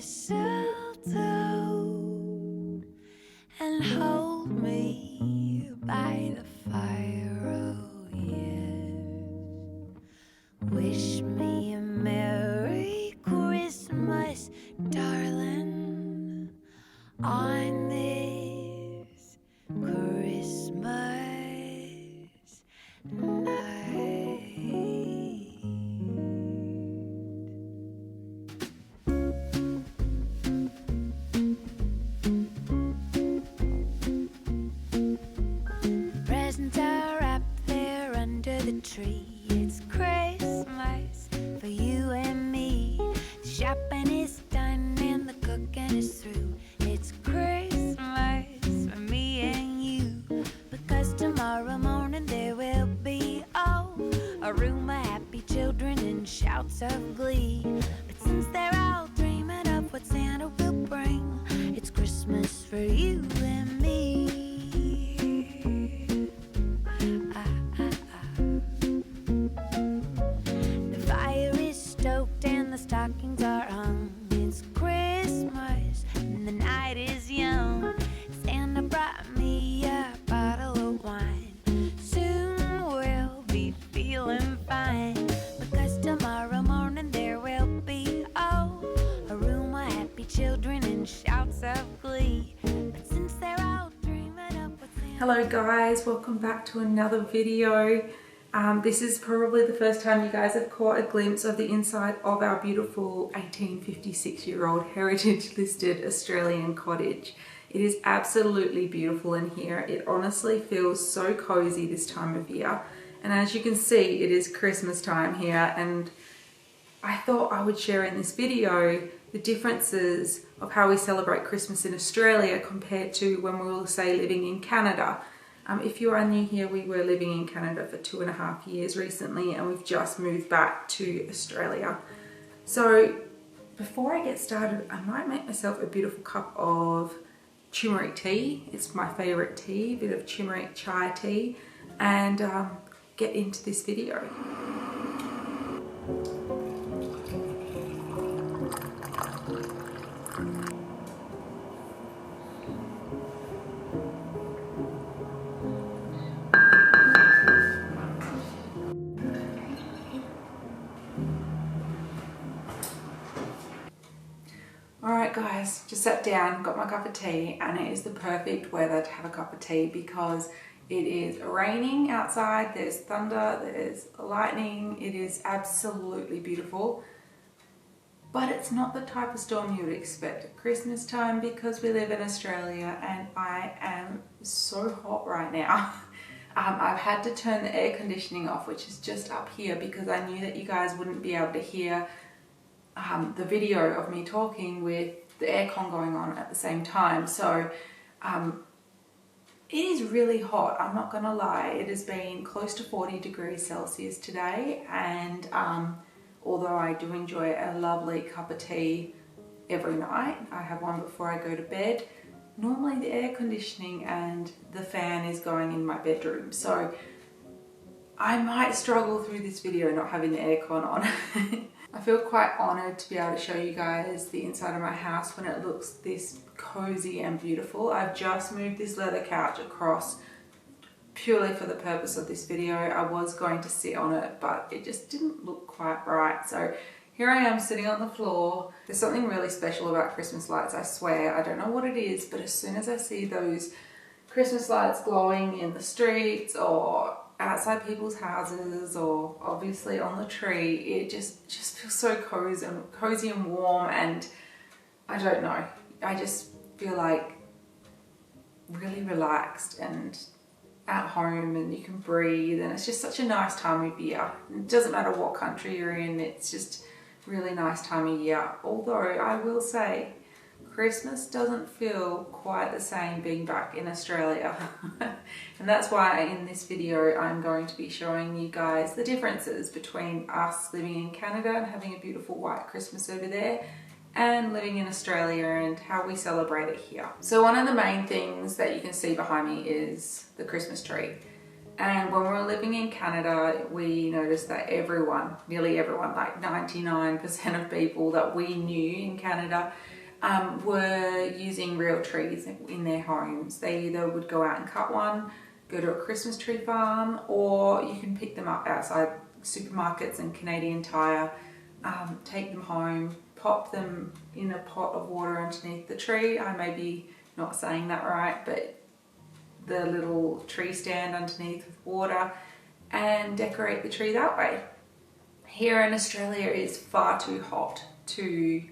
mistletoe and hold me by the fire, oh yes. Wish me a Merry Christmas, darling, on this Christmas night. Presents are up there under the tree. It's Christmas for you and me. The shopping is done and the cooking is through. It's Christmas for me and you. Because tomorrow morning there will be, a room of happy children and shouts of glee. But since they're all dreaming of what Santa will bring, it's Christmas for you and me. The fire is stoked and the stockings are hung. It's Christmas and the night is young. Santa brought me a bottle of wine. Soon we'll be feeling fine. Because tomorrow morning there will be, a room of happy children and shouts of glee. But since they're all dreaming of what's in. Hello guys, welcome back to another video. This is probably the first time you guys have caught a glimpse of the inside of our beautiful 1856-year-old heritage listed Australian cottage. It is absolutely beautiful in here. It honestly feels so cozy this time of year. And as you can see, it is Christmas time here, and I thought I would share in this video the differences of how we celebrate Christmas in Australia compared to when we were, say, living in Canada. If you are new here, we were living in Canada for 2.5 years recently, and we've just moved back to Australia. So before I get started, I might make myself a beautiful cup of turmeric tea. It's my favorite tea, a bit of turmeric chai tea, and get into this video. Alright guys, just sat down, got my cup of tea, and it is the perfect weather to have a cup of tea because it is raining outside, there's thunder, there's lightning, it is absolutely beautiful. But it's not the type of storm you would expect at Christmas time because we live in Australia and I am so hot right now. I've had to turn the air conditioning off, which is just up here, because I knew that you guys wouldn't be able to hear the video of me talking with the aircon going on at the same time. So it is really hot, I'm not gonna lie. It has been close to 40 degrees Celsius today, and although I do enjoy a lovely cup of tea every night, I have one before I go to bed, normally the air conditioning and the fan is going in my bedroom. So I might struggle through this video not having the aircon on. I feel quite honoured to be able to show you guys the inside of my house when it looks this cozy and beautiful. I've just moved this leather couch across purely for the purpose of this video. I was going to sit on it, but it just didn't look quite right. So here I am sitting on the floor. There's something really special about Christmas lights, I swear. I don't know what it is, but as soon as I see those Christmas lights glowing in the streets or outside people's houses or obviously on the tree, it just feels so cozy and warm, and I don't know, I just feel like really relaxed and at home, and you can breathe, and it's just such a nice time of year. It doesn't matter what country you're in, it's just really nice time of year. Although I will say Christmas doesn't feel quite the same being back in Australia. And that's why in this video I'm going to be showing you guys the differences between us living in Canada and having a beautiful white Christmas over there and living in Australia and how we celebrate it here. So one of the main things that you can see behind me is the Christmas tree. And when we were living in Canada, we noticed that everyone, nearly everyone, like 99% of people that we knew in Canada were using real trees in their homes. They either would go out and cut one, go to a Christmas tree farm, or you can pick them up outside supermarkets and Canadian Tire, take them home, pop them in a pot of water underneath the tree. I may be not saying that right, but the little tree stand underneath with water, and decorate the tree that way. Here in Australia it is far too hot to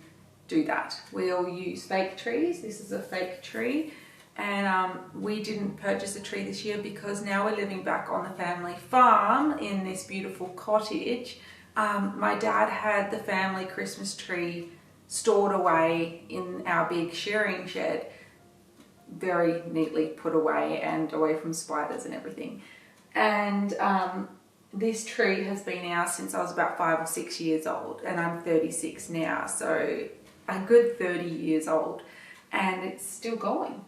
do that. We'll use fake trees. This is a fake tree, and we didn't purchase a tree this year because now we're living back on the family farm in this beautiful cottage. My dad had the family Christmas tree stored away in our big shearing shed, very neatly put away and away from spiders and everything. And this tree has been ours since I was about 5 or 6 years old, and I'm 36 now, so a good 30 years old, and it's still going.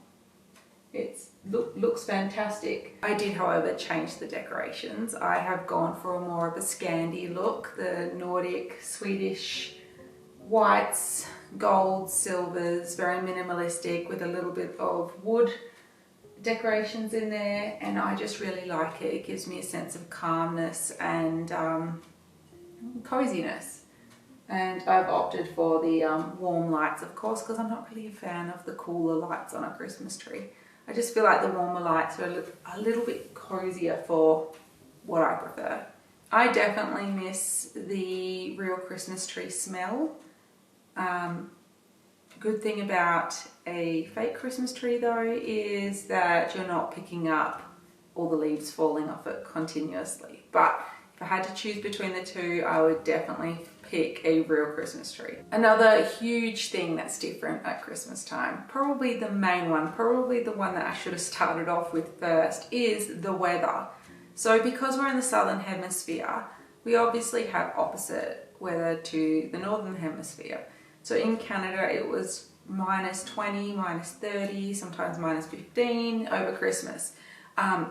It looks fantastic. I did, however, change the decorations. I have gone for a more of a Scandi look, the Nordic, Swedish whites, golds, silvers, very minimalistic with a little bit of wood decorations in there, and I just really like it. It gives me a sense of calmness and coziness. And I've opted for the warm lights, of course, because I'm not really a fan of the cooler lights on a Christmas tree. I just feel like the warmer lights are a little bit cozier for what I prefer. I definitely miss the real Christmas tree smell. Good thing about a fake Christmas tree though is that you're not picking up all the leaves falling off it continuously. But if I had to choose between the two, I would definitely pick a real Christmas tree. Another huge thing that's different at Christmas time, probably the main one, probably the one that I should have started off with first, is the weather. So because we're in the southern hemisphere, we obviously have opposite weather to the northern hemisphere. So in Canada it was -20, -30, sometimes -15 over Christmas.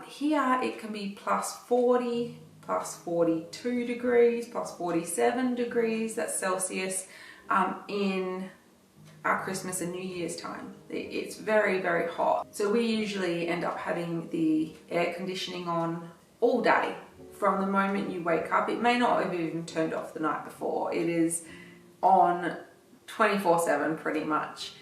Here it can be +40, +42 degrees, +47 degrees, that's Celsius, in our Christmas and New Year's time. It's very, very hot. So we usually end up having the air conditioning on all day from the moment you wake up. It may not have even turned off the night before. It is on 24/7 pretty much.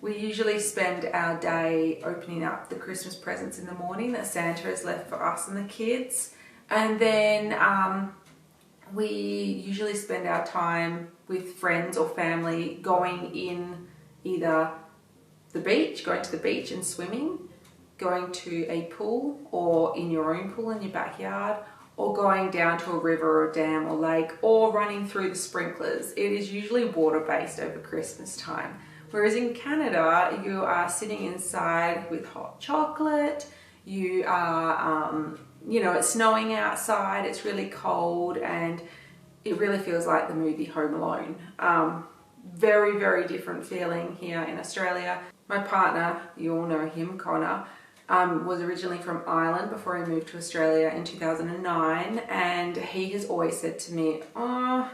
We usually spend our day opening up the Christmas presents in the morning that Santa has left for us and the kids. And then we usually spend our time with friends or family going in either the beach, going to the beach and swimming, going to a pool or in your own pool in your backyard, or going down to a river or dam or lake, or running through the sprinklers. It is usually water-based over Christmas time. Whereas in Canada, you are sitting inside with hot chocolate, you are, you know, it's snowing outside, it's really cold, and it really feels like the movie Home Alone. Very, very different feeling here in Australia. My partner, you all know him, Connor, was originally from Ireland before he moved to Australia in 2009, and he has always said to me, oh,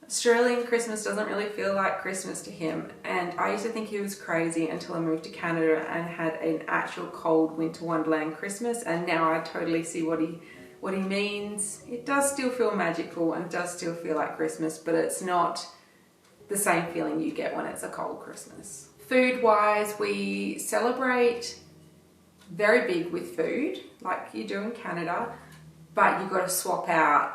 Australian Christmas doesn't really feel like Christmas to him. And I used to think he was crazy until I moved to Canada and had an actual cold winter wonderland Christmas, and now I totally see what he means. It does still feel magical and does still feel like Christmas, but it's not the same feeling you get when it's a cold Christmas. Food-wise, we celebrate very big with food, like you do in Canada, but you've got to swap out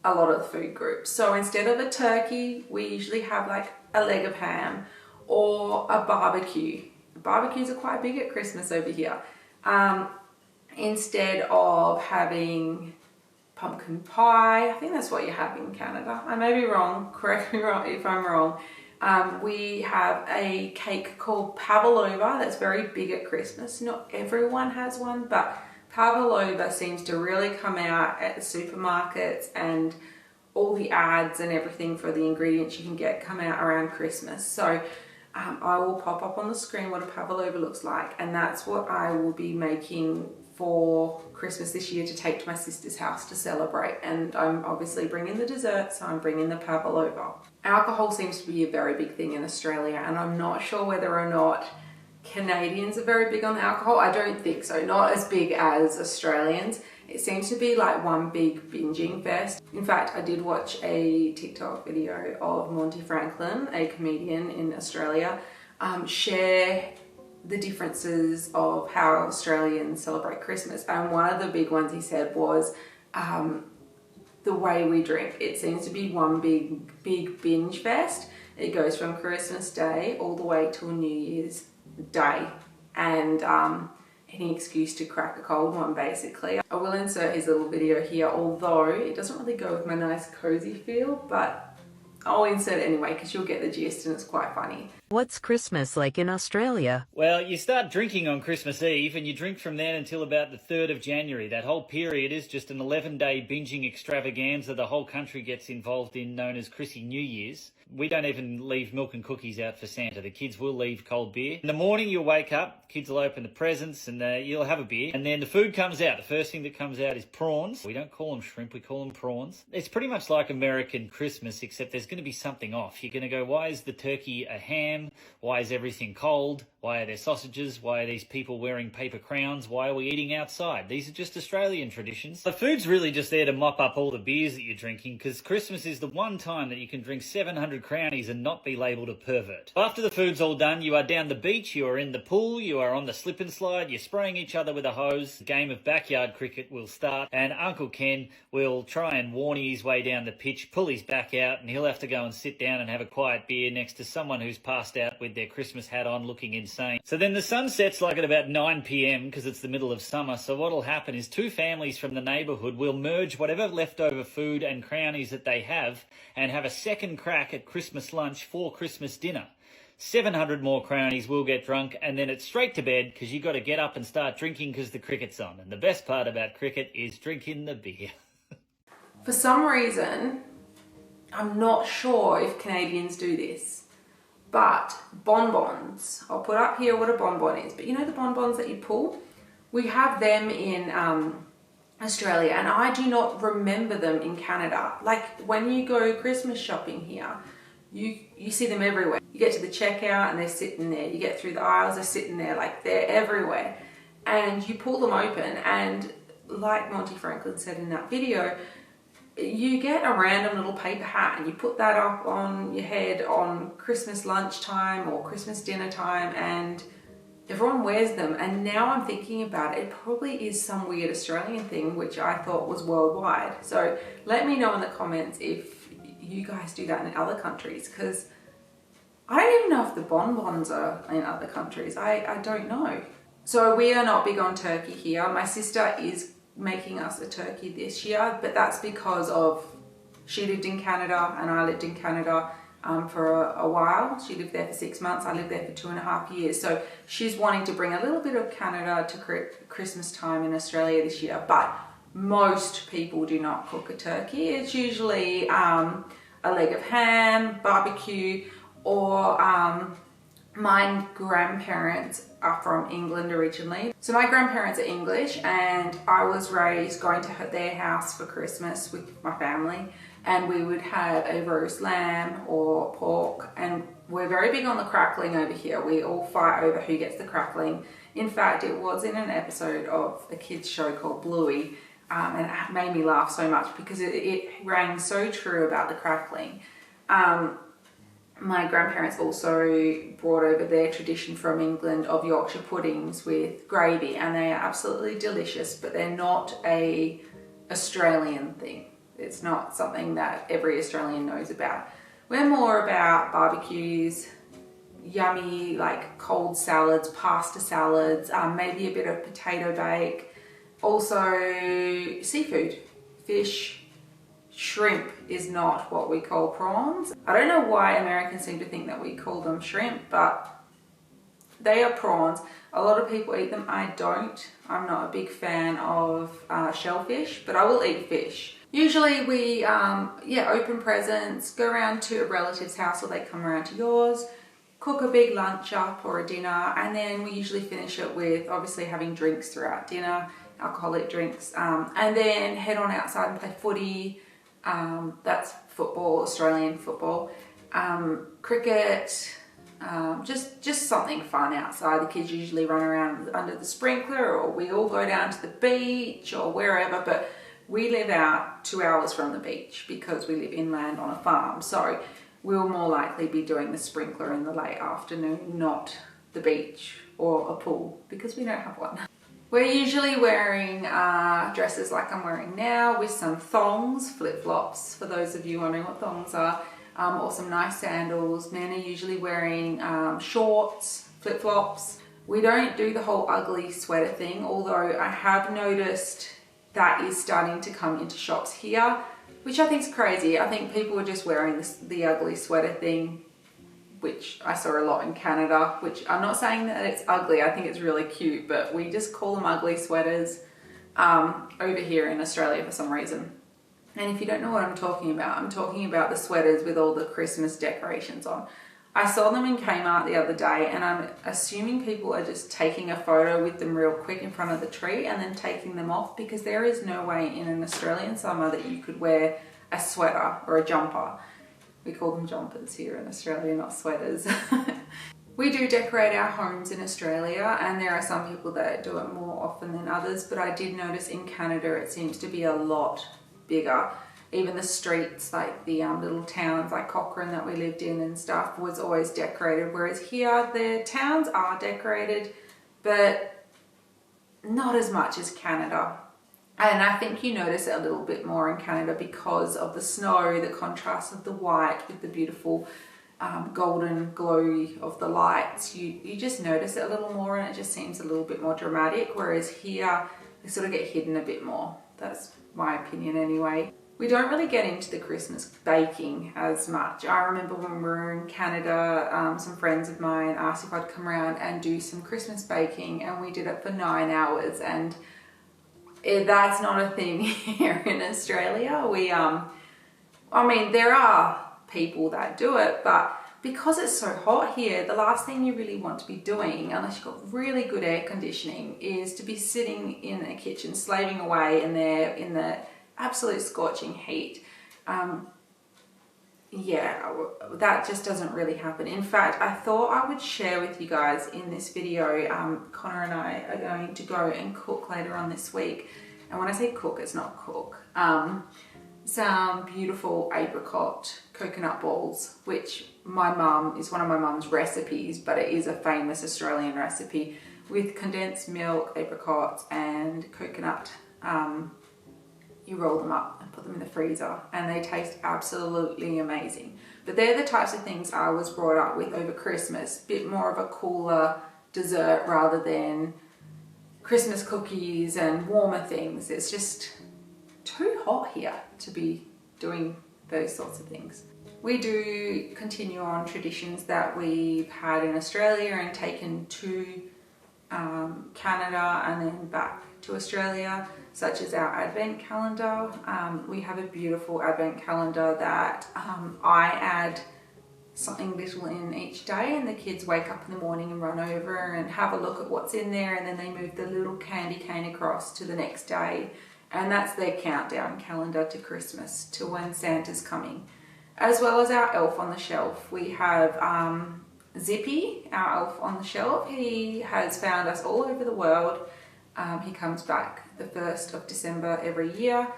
a lot of the food groups. So instead of a turkey, we usually have like a leg of ham or a barbecue. Barbecues are quite big at Christmas over here. Instead of having pumpkin pie, I think that's what you have in Canada. I may be wrong, correct me if I'm wrong. We have a cake called pavlova that's very big at Christmas. Not everyone has one, but pavlova seems to really come out at the supermarkets, and all the ads and everything for the ingredients you can get come out around Christmas. So I will pop up on the screen what a pavlova looks like, and that's what I will be making for Christmas this year to take to my sister's house to celebrate, and I'm obviously bringing the dessert, so I'm bringing the pavlova. Alcohol seems to be a very big thing in Australia, and I'm not sure whether or not Canadians are very big on alcohol. I don't think so, not as big as Australians. It seems to be like one big binging fest. In fact, I did watch a TikTok video of Monty Franklin, a comedian in Australia, share the differences of how Australians celebrate Christmas. And one of the big ones he said was the way we drink. It seems to be one big binge fest. It goes from Christmas Day all the way till New Year's Day, and any excuse to crack a cold one basically. I will insert his little video here, although it doesn't really go with my nice cozy feel, but I'll insert it anyway because you'll get the gist and it's quite funny. What's Christmas like in Australia? Well, you start drinking on Christmas Eve and you drink from then until about the 3rd of January. That whole period is just an 11-day binging extravaganza the whole country gets involved in, known as Chrissy New Year's. We don't even leave milk and cookies out for Santa. The kids will leave cold beer. In the morning you'll wake up, kids will open the presents and you'll have a beer. And then the food comes out. The first thing that comes out is prawns. We don't call them shrimp, we call them prawns. It's pretty much like American Christmas, except there's going to be something off. You're going to go, why is the turkey a ham? Why is everything cold? Why are there sausages? Why are these people wearing paper crowns? Why are we eating outside? These are just Australian traditions. The food's really just there to mop up all the beers that you're drinking, because Christmas is the one time that you can drink 700 crownies and not be labelled a pervert. After the food's all done, you are down the beach, you are in the pool, you are on the slip and slide, you're spraying each other with a hose. The game of backyard cricket will start, and Uncle Ken will try and warnie his way down the pitch, pull his back out, and he'll have to go and sit down and have a quiet beer next to someone who's passed out with their Christmas hat on looking insane. So then the sun sets like at about 9 p.m. because it's the middle of summer. So what'll happen is two families from the neighbourhood will merge whatever leftover food and crownies that they have and have a second crack at Christmas lunch for Christmas dinner. 700 more crownies will get drunk, and then it's straight to bed because you've got to get up and start drinking because the cricket's on. And the best part about cricket is drinking the beer. For some reason, I'm not sure if Canadians do this, but bonbons, I'll put up here what a bonbon is, but you know the bonbons that you pull? We have them in Australia, and I do not remember them in Canada. Like when you go Christmas shopping here, you see them everywhere. You get to the checkout and they're sitting there. You get through the aisles, they're sitting there, like they're everywhere. And you pull them open, and like Monty Franklin said in that video, you get a random little paper hat and you put that up on your head on Christmas lunchtime or Christmas dinner time, and everyone wears them. And now I'm thinking about it, it probably is some weird Australian thing which I thought was worldwide. So let me know in the comments if you guys do that in other countries, because I don't even know if the bonbons are in other countries. I don't know. So we are not big on turkey here. My sister is making us a turkey this year, but that's because of she lived in Canada and I lived in Canada for a while. She lived there for 6 months. I lived there for 2.5 years. So she's wanting to bring a little bit of Canada to Christmas time in Australia this year, but most people do not cook a turkey. It's usually a leg of ham, barbecue, or my grandparents are from England originally. So my grandparents are English, and I was raised going to their house for Christmas with my family, and we would have a roast lamb or pork, and we're very big on the crackling over here. We all fight over who gets the crackling. In fact, it was in an episode of a kids show called Bluey, and it made me laugh so much because it rang so true about the crackling. My grandparents also brought over their tradition from England of Yorkshire puddings with gravy, and they are absolutely delicious, but they're not a Australian thing. It's not something that every Australian knows about. We're more about barbecues, yummy like cold salads, pasta salads, maybe a bit of potato bake, also seafood, fish. Shrimp is not what we call prawns. I don't know why Americans seem to think that we call them shrimp, but they are prawns. A lot of people eat them. I don't. I'm not a big fan of shellfish, but I will eat fish. Usually we open presents, go around to a relative's house, or they come around to yours, cook a big lunch up or a dinner, and then we usually finish it with obviously having drinks throughout dinner. alcoholic drinks, and then head on outside and play footy. That's football, Australian football, cricket, just something fun outside. The kids usually run around under the sprinkler, or we all go down to the beach or wherever, but we live out 2 hours from the beach because we live inland on a farm. So we'll more likely be doing the sprinkler in the late afternoon, not the beach or a pool, because we don't have one. We're usually wearing dresses like I'm wearing now, with some thongs, flip-flops, for those of you wondering what thongs are, or some nice sandals. Men are usually wearing shorts, flip-flops. We don't do the whole ugly sweater thing, although I have noticed that is starting to come into shops here, which I think is crazy. I think people are just wearing the ugly sweater thing, which I saw a lot in Canada, which I'm not saying that it's ugly, I think it's really cute, but we just call them ugly sweaters over here in Australia for some reason. And if you don't know what I'm talking about the sweaters with all the Christmas decorations on. I saw them in Kmart the other day, and I'm assuming people are just taking a photo with them real quick in front of the tree and then taking them off, because there is no way in an Australian summer that you could wear a sweater or a jumper. We call them jumpers here in Australia, not sweaters. We do decorate our homes in Australia, and there are some people that do it more often than others, but I did notice in Canada it seems to be a lot bigger. Even the streets, like the little towns like Cochrane that we lived in and stuff, was always decorated, whereas here the towns are decorated, but not as much as Canada. And I think you notice it a little bit more in Canada because of the snow, the contrast of the white with the beautiful golden glow of the lights. You just notice it a little more, and it just seems a little bit more dramatic, whereas here they sort of get hidden a bit more. That's my opinion anyway. We don't really get into the Christmas baking as much. I remember when we were in Canada, some friends of mine asked if I'd come around and do some Christmas baking, and we did it for 9 hours, and that's not a thing here in Australia. I mean, there are people that do it, but because it's so hot here, the last thing you really want to be doing, unless you've got really good air conditioning, is to be sitting in a kitchen slaving away in the absolute scorching heat. Yeah, that just doesn't really happen. In fact, I thought I would share with you guys in this video, Connor and I are going to go and cook later on this week. And when I say cook, it's not cook. Some beautiful apricot coconut balls, which is one of my mum's recipes, but it is a famous Australian recipe, with condensed milk, apricots and coconut. You roll them up and put them in the freezer, and they taste absolutely amazing. But they're the types of things I was brought up with over Christmas, a bit more of a cooler dessert rather than Christmas cookies and warmer things. It's just too hot here to be doing those sorts of things. We do continue on traditions that we've had in Australia and taken to Canada and then back to Australia, such as our advent calendar. We have a beautiful advent calendar that I add something little in each day, and the kids wake up in the morning and run over and have a look at what's in there, and then they move the little candy cane across to the next day, and that's their countdown calendar to Christmas, to when Santa's coming. As well as our elf on the shelf. We have Zippy, our elf on the shelf. He has found us all over the world. He comes back the 1st of December every year,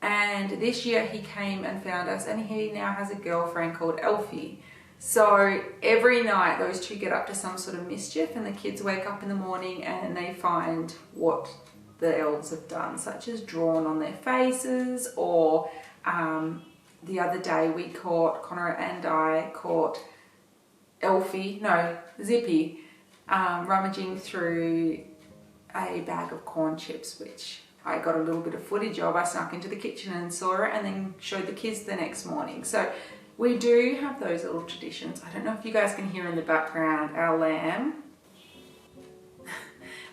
and this year he came and found us, and he now has a girlfriend called Elfie. So every night those two get up to some sort of mischief, and the kids wake up in the morning and they find what the elves have done, such as drawn on their faces, or the other day Connor and I caught Zippy rummaging through a bag of corn chips, which I got a little bit of footage of. I snuck into the kitchen and saw it, and then showed the kids the next morning. So we do have those little traditions. I don't know if you guys can hear in the background our lamb.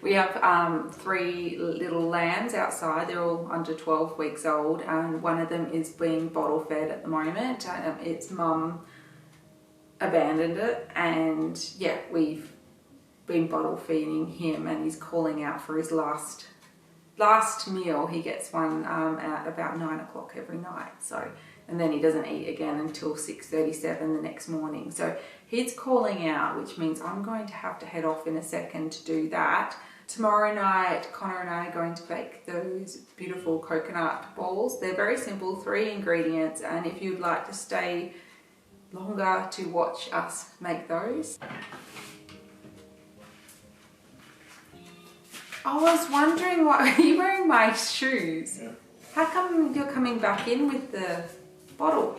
We have 3 little lambs outside. They're all under 12 weeks old, and one of them is being bottle fed at the moment. Its mum abandoned it, and yeah, we've been bottle feeding him, and he's calling out for his last last meal he gets one at about 9 o'clock every night. So, and then he doesn't eat again until 6:37 the next morning. So he's calling out, which means I'm going to have to head off in a second to do that. Tomorrow night, Connor and I are going to bake those beautiful coconut balls. They're very simple, 3 ingredients, and if you'd like to stay longer to watch us make those. I was wondering, why are you wearing my shoes? Yeah. How come you're coming back in with the bottle?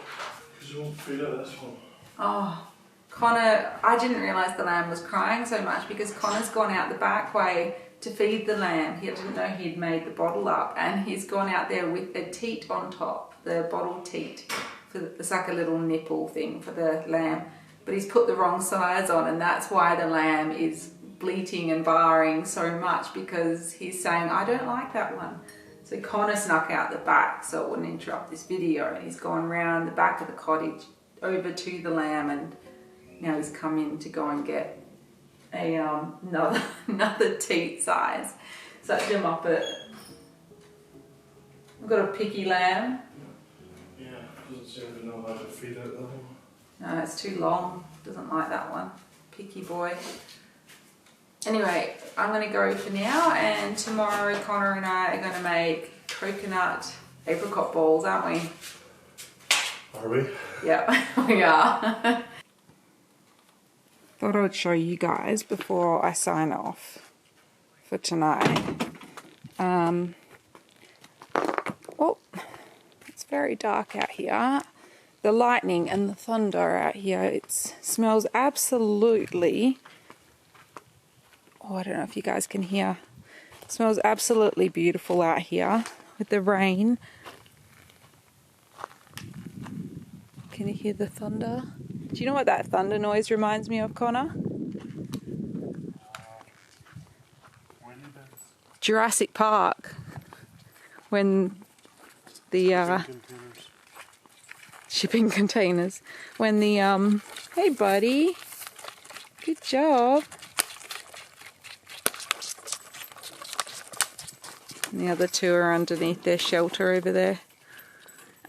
Because you won't feed it this one. Oh, Connor, I didn't realise the lamb was crying so much because Connor's gone out the back way to feed the lamb. He didn't know he'd made the bottle up, and he's gone out there with the teat on top, the bottle teat. It's like a little nipple thing for the lamb, but he's put the wrong size on, and that's why the lamb is bleating and barring so much, because he's saying, I don't like that one. So Connor snuck out the back so it wouldn't interrupt this video, and he's gone round the back of the cottage over to the lamb, and now he's come in to go and get a another teat size. Such a muppet. We've got a picky lamb. Yeah, doesn't seem to know how to feed it though. No, it's too long. Doesn't like that one. Picky boy. Anyway, I'm going to go for now, and tomorrow Connor and I are going to make coconut apricot balls, aren't we? Are we? Yeah, we are. Thought I'd show you guys before I sign off for tonight. Oh, it's very dark out here. The lightning and the thunder out here, it smells absolutely... Oh, I don't know if you guys can hear. It smells absolutely beautiful out here with the rain. Can you hear the thunder? Do you know what that thunder noise reminds me of, Connor? Jurassic Park. When the shipping containers. When the hey buddy. Good job. And the other two are underneath their shelter over there.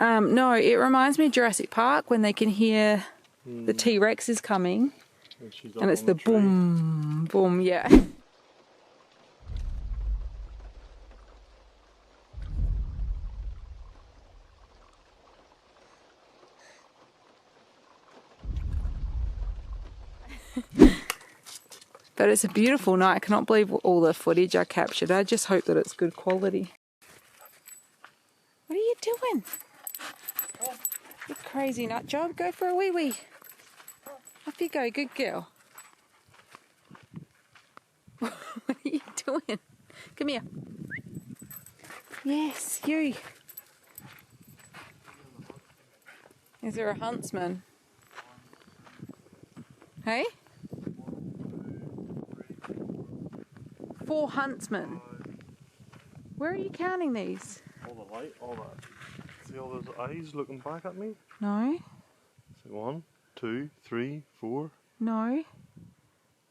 No, it reminds me of Jurassic Park when they can hear the T-Rex is coming. And it's the boom, boom, yeah. But it's a beautiful night. I cannot believe all the footage I captured. I just hope that it's good quality. What are you doing? You crazy nut job. Go for a wee wee. Off you go, good girl. What are you doing? Come here. Yes, you. Is there a huntsman? Hey? 4 huntsmen. Where are you counting these? All the light, all that. See all those eyes looking back at me? No. See 1, 2, 3, 4. No.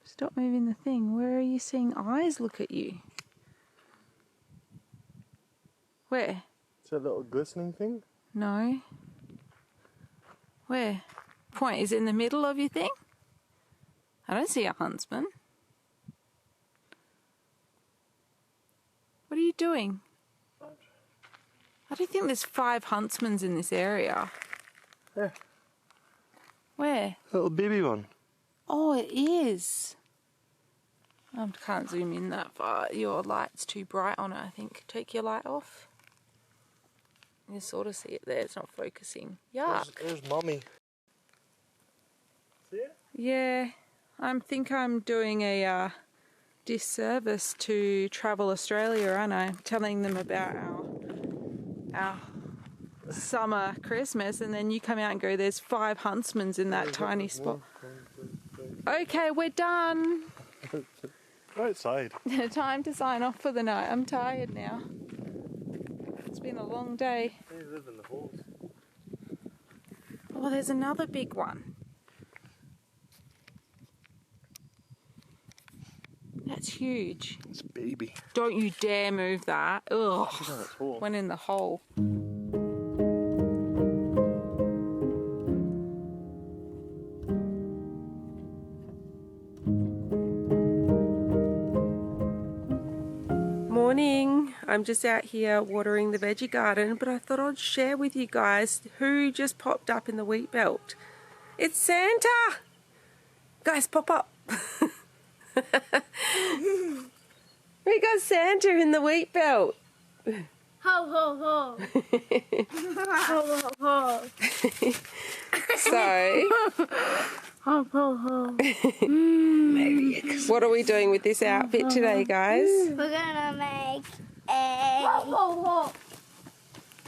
Stop moving the thing. Where are you seeing eyes look at you? Where? See that little glistening thing? No. Where? Point. Is it in the middle of your thing? I don't see a huntsman. What are you doing? I don't think there's 5 huntsmans in this area. There. Where? Little baby one. Oh, it is. I can't zoom in that far. Your light's too bright on it, I think. Take your light off. You can sort of see it there. It's not focusing. Yuck. There's Mummy. See it? Yeah. I think I'm doing a disservice to Travel Australia, aren't I? Telling them about our summer Christmas, and then you come out and go, there's 5 huntsmans in that tiny spot. Okay, we're done. Go outside. Time to sign off for the night. I'm tired now. It's been a long day. They live in the holes. Oh, there's another big one. That's huge. It's a baby. Don't you dare move that. Ugh. She's on its hole. Went in the hole. Morning. I'm just out here watering the veggie garden, but I thought I'd share with you guys who just popped up in the wheat belt. It's Santa! Guys, pop up. We got Santa in the wheat belt. Ho, ho, ho. Ho, ho, ho. So, Ho, ho, ho. what are we doing with this outfit today, guys? We're gonna make a... Ho, ho, ho.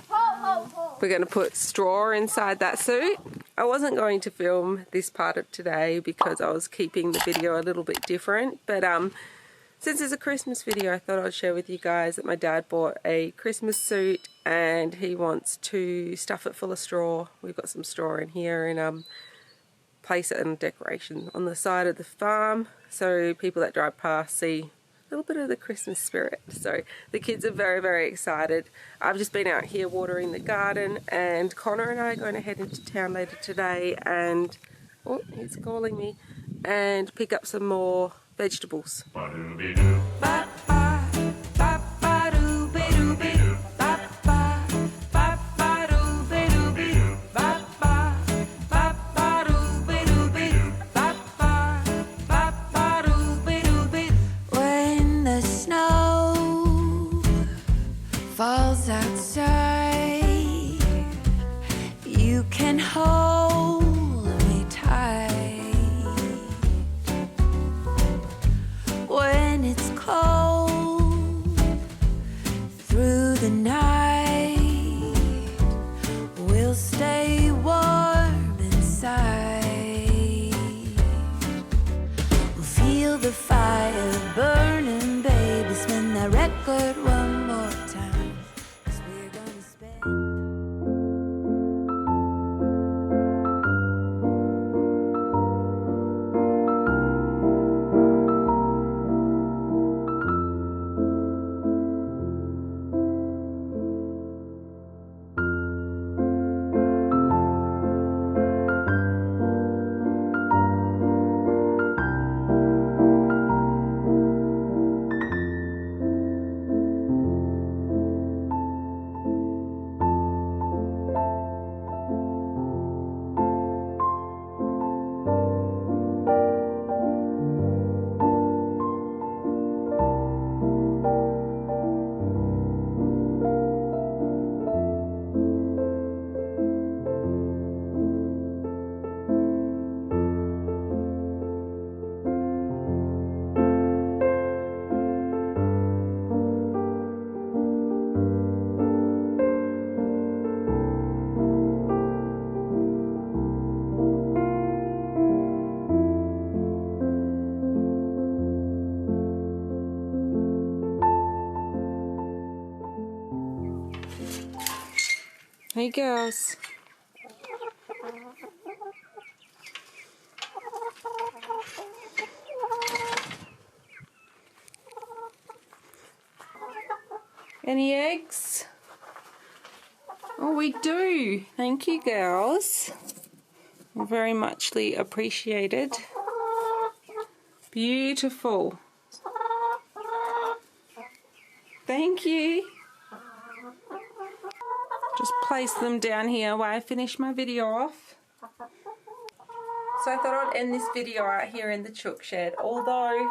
Ho, ho, ho. We're going to put straw inside that suit. I wasn't going to film this part of today because I was keeping the video a little bit different, but since it's a Christmas video, I thought I'd share with you guys that my dad bought a Christmas suit and he wants to stuff it full of straw. We've got some straw in here and place it in decoration on the side of the farm so people that drive past see a little bit of the Christmas spirit. So the kids are very, very excited. I've just been out here watering the garden, and Connor and I are going to head into town later today and, oh, he's calling me, and pick up some more vegetables. When the snow falls outside, you can hold me tight. When it's cold through the night, we'll stay warm inside. We'll feel the fire burning, baby. Spin that record one more time, 'cause we're gonna spend. Hey girls. Any eggs? Oh, we do. Thank you, girls. Very muchly appreciated. Beautiful. Thank you. Just place them down here while I finish my video off. So I thought I'd end this video out here in the chook shed, although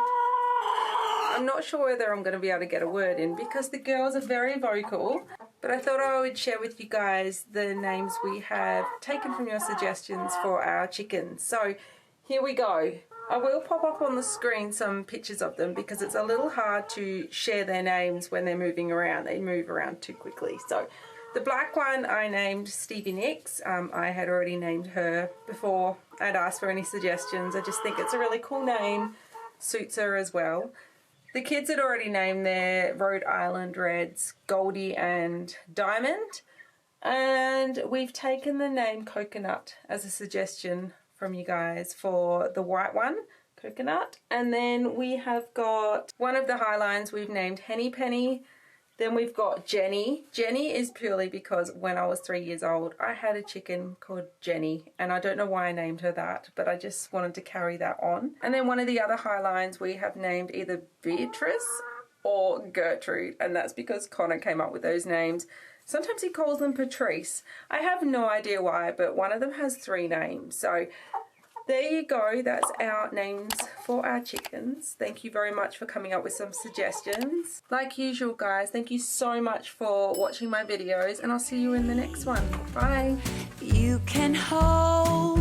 I'm not sure whether I'm going to be able to get a word in because the girls are very vocal. But I thought I would share with you guys the names we have taken from your suggestions for our chickens. So here we go. I will pop up on the screen some pictures of them because it's a little hard to share their names when they're moving around. They move around too quickly. So the black one I named Stevie Nicks. I had already named her before I'd asked for any suggestions. I just think it's a really cool name. Suits her as well. The kids had already named their Rhode Island Reds Goldie and Diamond. And we've taken the name Coconut as a suggestion from you guys for the white one. coconut. And then we have got one of the Highlines we've named Henny Penny. Then we've got Jenny. Jenny is purely because when I was 3 years old, I had a chicken called Jenny, and I don't know why I named her that, but I just wanted to carry that on. And then one of the other Highlines we have named either Beatrice or Gertrude, and that's because Connor came up with those names. Sometimes he calls them Patrice. I have no idea why, but one of them has 3 names. So there you go, that's our names for our chickens. Thank you very much for coming up with some suggestions. Like usual, guys, thank you so much for watching my videos, and I'll see you in the next one. Bye. You can hold